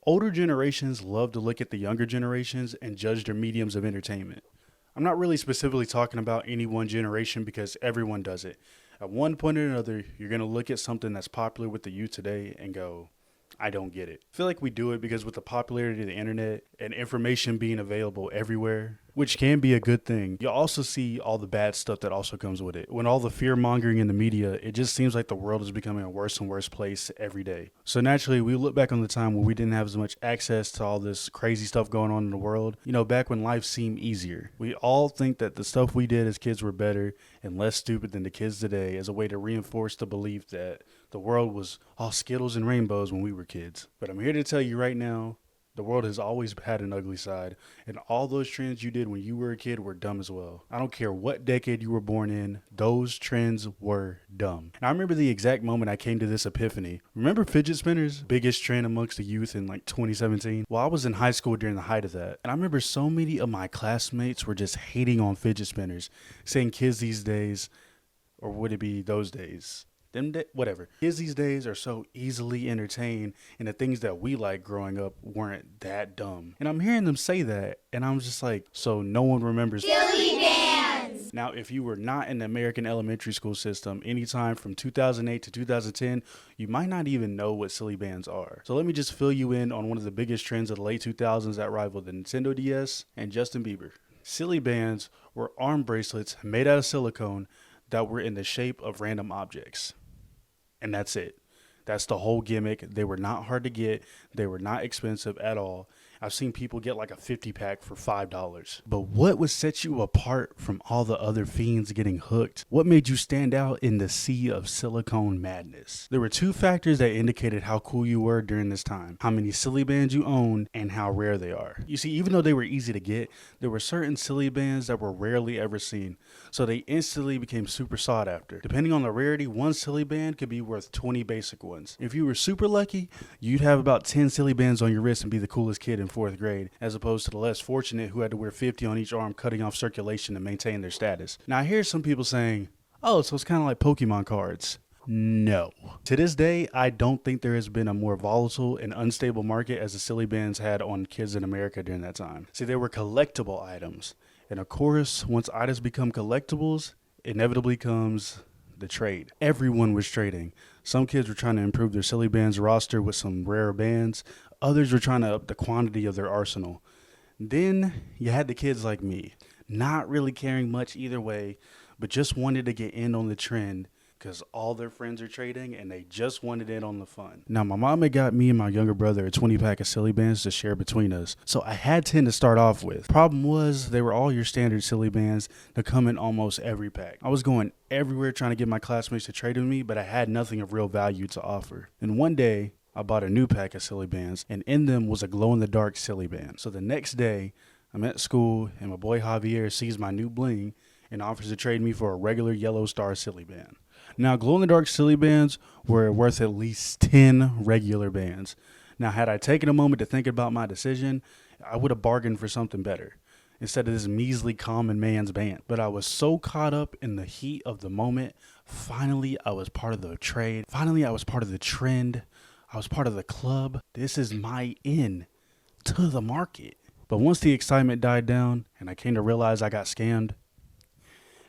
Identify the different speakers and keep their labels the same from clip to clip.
Speaker 1: Older generations love to look at the younger generations and judge their mediums of entertainment. I'm not really specifically talking about any one generation because everyone does it. At one point or another, you're going to look at something that's popular with the youth today and go, I don't get it. I feel like we do it because with the popularity of the internet and information being available everywhere, which can be a good thing, you also see all the bad stuff that also comes with it. When all the fear mongering in the media, it just seems like the world is becoming a worse and worse place every day. So naturally, we look back on the time when we didn't have as much access to all this crazy stuff going on in the world, back when life seemed easier. We all think that the stuff we did as kids were better and less stupid than the kids today as a way to reinforce the belief that the world was all Skittles and rainbows when we were kids. But I'm here to tell you right now, the world has always had an ugly side, and all those trends you did when you were a kid were dumb as well. I don't care what decade you were born in, those trends were dumb. And I remember the exact moment I came to this epiphany. Remember fidget spinners? Biggest trend amongst the youth in like 2017? Well, I was in high school during the height of that, and I remember so many of my classmates were just hating on fidget spinners, saying kids these days, or would it be those days? Whatever. Kids these days are so easily entertained, and the things that we like growing up weren't that dumb. And I'm hearing them say that, and I'm just like, so no one remembers Silly Bandz. Now, if you were not in the American elementary school system anytime from 2008 to 2010, you might not even know what Silly Bandz are. So let me just fill you in on one of the biggest trends of the late 2000s that rivaled the Nintendo DS and Justin Bieber. Silly Bandz were arm bracelets made out of silicone that were in the shape of random objects. And that's it. That's the whole gimmick. They were not hard to get. They were not expensive at all. I've seen people get like a 50 pack for $5. But what would set you apart from all the other fiends getting hooked? What made you stand out in the sea of silicone madness? There were two factors that indicated how cool you were during this time: how many Silly Bandz you owned and how rare they are. You see, even though they were easy to get, there were certain Silly Bandz that were rarely ever seen, so they instantly became super sought after. Depending on the rarity, one Silly Bandz could be worth 20 basic ones. If you were super lucky, you'd have about 10 Silly Bandz on your wrist and be the coolest kid in 4th grade, as opposed to the less fortunate who had to wear 50 on each arm, cutting off circulation to maintain their status. Now I hear some people saying, oh, so it's kind of like Pokemon cards. No. To this day, I don't think there has been a more volatile and unstable market as the Silly Bandz had on kids in America during that time. See, they were collectible items. And of course, once items become collectibles, inevitably comes the trade. Everyone was trading. Some kids were trying to improve their Silly Bandz roster with some rare bands. Others were trying to up the quantity of their arsenal. Then you had the kids like me, not really caring much either way, but just wanted to get in on the trend because all their friends are trading and they just wanted in on the fun. Now, my mom had got me and my younger brother a 20 pack of Silly Bandz to share between us, so I had 10 to start off with. Problem was, they were all your standard Silly Bandz that come in almost every pack. I was going everywhere trying to get my classmates to trade with me, but I had nothing of real value to offer. And one day, I bought a new pack of Silly Bandz, and in them was a glow-in-the-dark Silly Bandz. So the next day, I'm at school, and my boy Javier sees my new bling and offers to trade me for a regular yellow star Silly Bandz. Now, glow-in-the-dark Silly Bandz were worth at least 10 regular bands. Now, had I taken a moment to think about my decision, I would have bargained for something better instead of this measly common man's band. But I was so caught up in the heat of the moment. Finally, I was part of the trade. Finally, I was part of the trend. I was part of the club. This is my in to the market. But once the excitement died down and I came to realize I got scammed,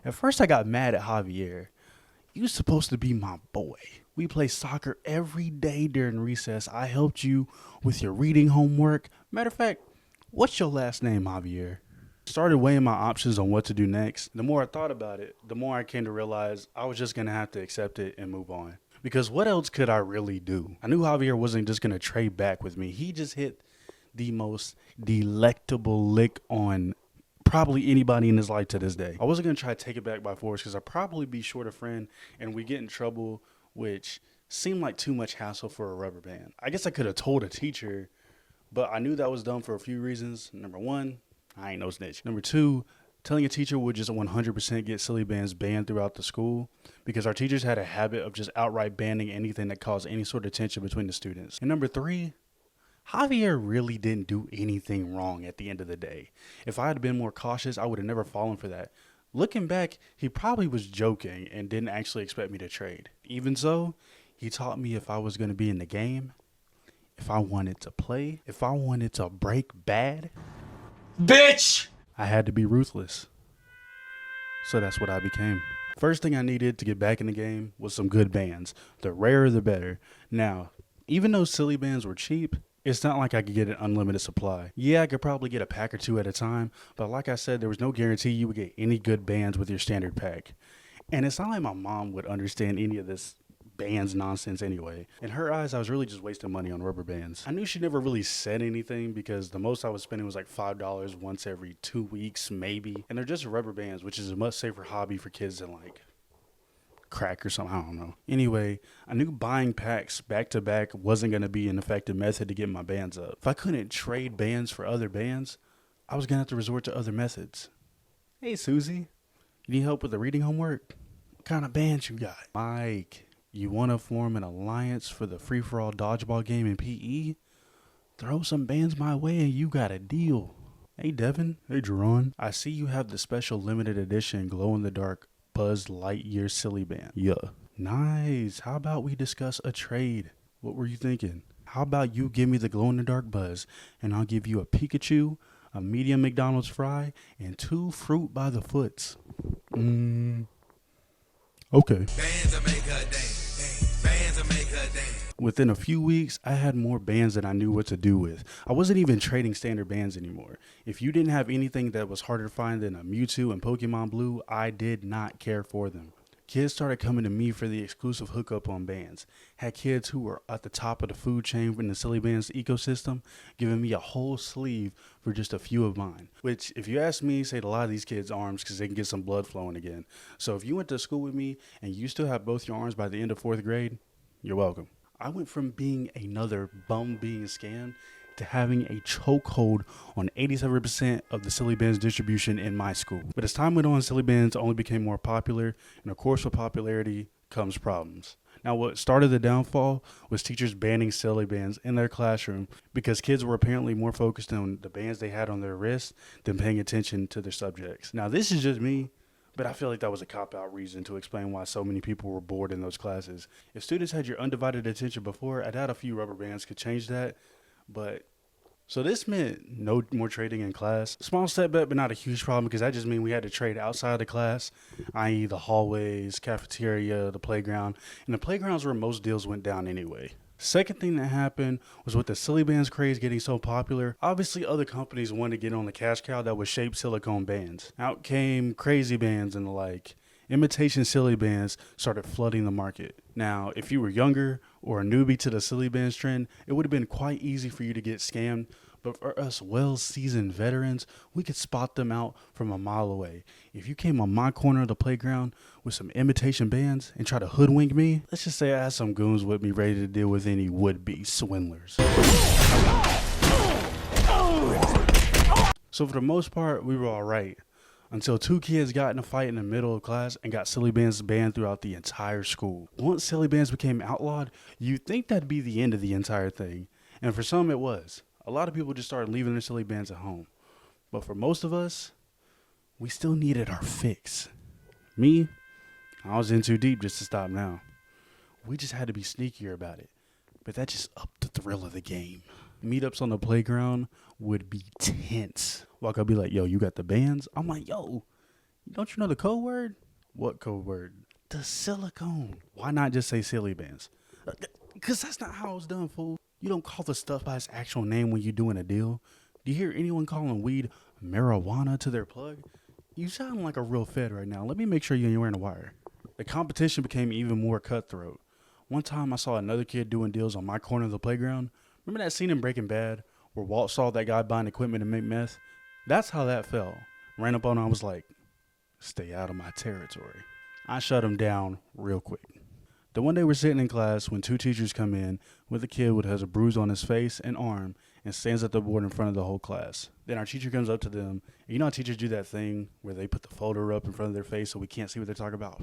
Speaker 1: at first I got mad at Javier. You're supposed to be my boy. We play soccer every day during recess. I helped you with your reading homework. Matter of fact, what's your last name, Javier? Started weighing my options on what to do next. The more I thought about it, the more I came to realize I was just going to have to accept it and move on. Because what else could I really do? I knew Javier wasn't just going to trade back with me. He just hit the most delectable lick on probably anybody in his life to this day. I wasn't going to try to take it back by force because I'd probably be short a friend and we get in trouble, which seemed like too much hassle for a rubber band. I guess I could have told a teacher, but I knew that was dumb for a few reasons. Number one, I ain't no snitch. Number two, telling a teacher would just 100% get Silly Bandz banned throughout the school because our teachers had a habit of just outright banning anything that caused any sort of tension between the students. And number three, Javier really didn't do anything wrong at the end of the day. If I had been more cautious, I would have never fallen for that. Looking back, he probably was joking and didn't actually expect me to trade. Even so, he taught me if I was going to be in the game, If I wanted to play, if I wanted to break bad,
Speaker 2: Bitch!
Speaker 1: I had to be ruthless. So that's what I became. First thing I needed to get back in the game was some good bands. The rarer the better. Now, even though silly bands were cheap, it's not like I could get an unlimited supply. Yeah, I could probably get a pack or two at a time, but like I said, there was no guarantee you would get any good bands with your standard pack. And it's not like my mom would understand any of this Bandz nonsense anyway. In her eyes, I was really just wasting money on rubber bands. I knew she never really said anything because the most I was spending was like $5 once every 2 weeks, maybe. And they're just rubber bands, which is a much safer hobby for kids than like crack or something. I don't know. Anyway, I knew buying packs back to back wasn't going to be an effective method to get my bands up. If I couldn't trade bands for other bands, I was going to have to resort to other methods. Hey, Susie, you need help with the reading homework? What kind of bands you got? Mike, you want to form an alliance for the free-for-all dodgeball game in PE? Throw some bands my way and you got a deal. Hey, Devin. Hey, Jerron. I see you have the special limited edition glow-in-the-dark Buzz Lightyear silly band. Yeah. Nice. How about we discuss a trade? What were you thinking? How about you give me the glow-in-the-dark Buzz and I'll give you a Pikachu, a medium McDonald's fry, and 2 fruit by the foots. Okay.
Speaker 2: Bands will make her dance. Bands will make her dance.
Speaker 1: Within a few weeks, I had more bands than I knew what to do with. I wasn't even trading standard bands anymore. If you didn't have anything that was harder to find than a Mewtwo and Pokemon Blue, I did not care for them. Kids started coming to me for the exclusive hookup on bands. Had kids who were at the top of the food chain in the silly bands ecosystem giving me a whole sleeve for just a few of mine. Which, if you ask me, saved a lot of these kids' arms because they can get some blood flowing again. So if you went to school with me and you still have both your arms by the end of 4th grade, you're welcome. I went from being another bum being scammed to having a chokehold on 87% of the silly bands distribution in my school. But as time went on, silly bands only became more popular, and of course with popularity comes problems. Now what started the downfall was teachers banning silly bands in their classroom because kids were apparently more focused on the bands they had on their wrists than paying attention to their subjects. Now this is just me, but I feel like that was a cop-out reason to explain why so many people were bored in those classes. If students had your undivided attention before, I doubt a few rubber bands could change that. But so this meant no more trading in class. Small setback, but not a huge problem because that just mean we had to trade outside the class, i.e. the hallways, cafeteria, the playground. And the playgrounds where most deals went down anyway. Second thing that happened was with the silly bands craze getting so popular, obviously other companies wanted to get on the cash cow that was shaped silicone bands. Out came crazy bands and the like. Imitation silly bands started flooding the market. Now, if you were younger or a newbie to the silly bands trend, it would have been quite easy for you to get scammed. But for us well-seasoned veterans, we could spot them out from a mile away. If you came on my corner of the playground with some imitation bands and tried to hoodwink me, let's just say I had some goons with me ready to deal with any would-be swindlers. So for the most part, we were all right. Until 2 kids got in a fight in the middle of class and got silly bands banned throughout the entire school. Once silly bands became outlawed, you'd think that'd be the end of the entire thing. And for some it was. A lot of people just started leaving their silly bands at home. But for most of us, we still needed our fix. Me, I was in too deep just to stop now. We just had to be sneakier about it. But that just upped the thrill of the game. Meetups on the playground would be tense. Like I'd be like, yo, you got the bands? I'm like, yo, don't you know the code word? What code word? The silicone. Why not just say silly bands? Because that's not how it's done, fool. You don't call the stuff by its actual name when you're doing a deal. Do you hear anyone calling weed marijuana to their plug? You sound like a real fed right now. Let me make sure you ain't wearing a wire. The competition became even more cutthroat. One time I saw another kid doing deals on my corner of the playground. Remember that scene in Breaking Bad where Walt saw that guy buying equipment to make meth? That's how that felt. Ran up on him, I was like, stay out of my territory. I shut him down real quick. The one day we're sitting in class when 2 teachers come in with a kid who has a bruise on his face and arm and stands at the board in front of the whole class. Then our teacher comes up to them. And you know how teachers do that thing where they put the folder up in front of their face so we can't see what they're talking about?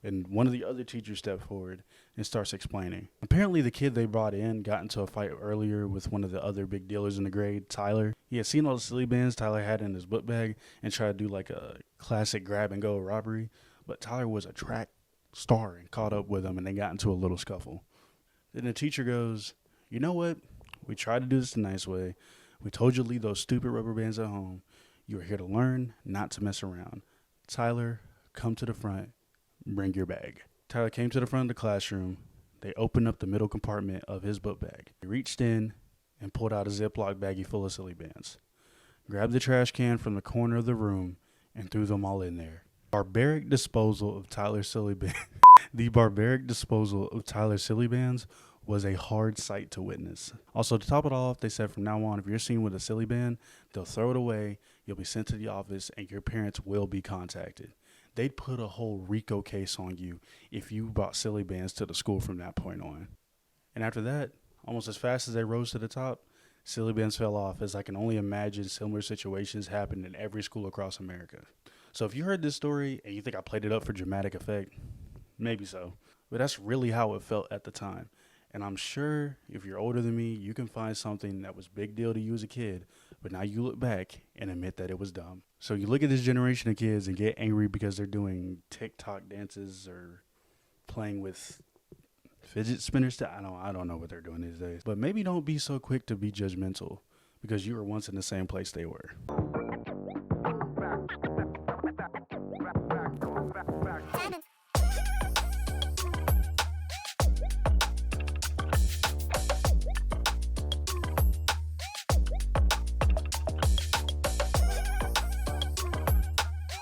Speaker 1: And one of the other teachers stepped forward and starts explaining. Apparently the kid they brought in got into a fight earlier with one of the other big dealers in the grade, Tyler. He had seen all the silly bands Tyler had in his book bag and tried to do like a classic grab and go robbery. But Tyler was a track star and caught up with him and they got into a little scuffle. Then the teacher goes, you know what? We tried to do this the nice way. We told you to leave those stupid rubber bands at home. You are here to learn, not to mess around. Tyler, come to the front. Bring your bag. Tyler came to the front of the classroom. They opened up the middle compartment of his book bag. He reached in and pulled out a Ziploc baggie full of silly bands. Grabbed the trash can from the corner of the room and threw them all in there. Barbaric disposal of Tyler's silly bands. The barbaric disposal of Tyler's silly bands was a hard sight to witness. Also, to top it off, they said from now on, if you're seen with a silly band, they'll throw it away, you'll be sent to the office, and your parents will be contacted. They'd put a whole RICO case on you if you brought silly bands to the school from that point on. And after that, almost as fast as they rose to the top, silly bands fell off, as I can only imagine similar situations happen in every school across America. So if you heard this story and you think I played it up for dramatic effect, maybe so. But that's really how it felt at the time. And I'm sure if you're older than me, you can find something that was big deal to you as a kid, but now you look back and admit that it was dumb. So you look at this generation of kids and get angry because they're doing TikTok dances or playing with fidget spinners. I don't know what they're doing these days. But maybe don't be so quick to be judgmental because you were once in the same place they were.